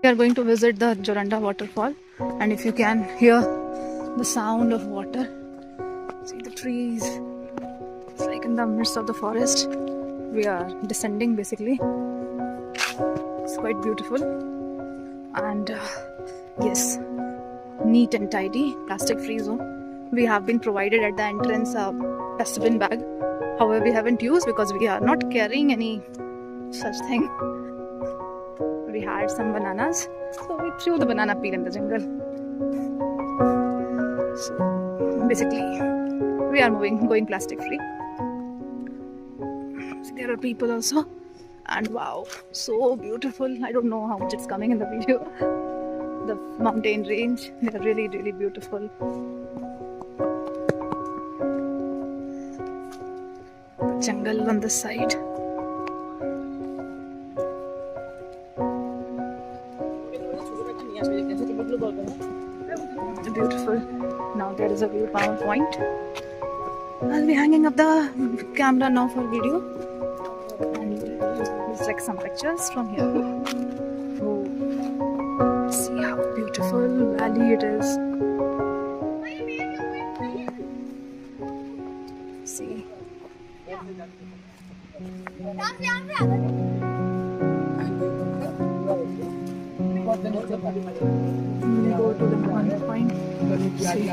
We are going to visit the Joranda waterfall, and if you can hear the sound of water, see the trees. It's like in the midst of the forest. We are descending basically. It's quite beautiful, and yes, neat and tidy, plastic free zone. We have been provided at the entrance a dustbin bag. However, we haven't used because we are not carrying any such thing. We had some bananas, so we threw the banana peel in the jungle. So basically, we are going plastic free. So there are people also, and wow, so beautiful. I don't know how much it's coming in the video. The mountain range, they are really, really beautiful. The jungle on the side. Beautiful. Now there is a view point. I'll be hanging up the camera now for video, and it's like some pictures from here. Oh, see how beautiful valley it is. See. We'll go to the one point. See.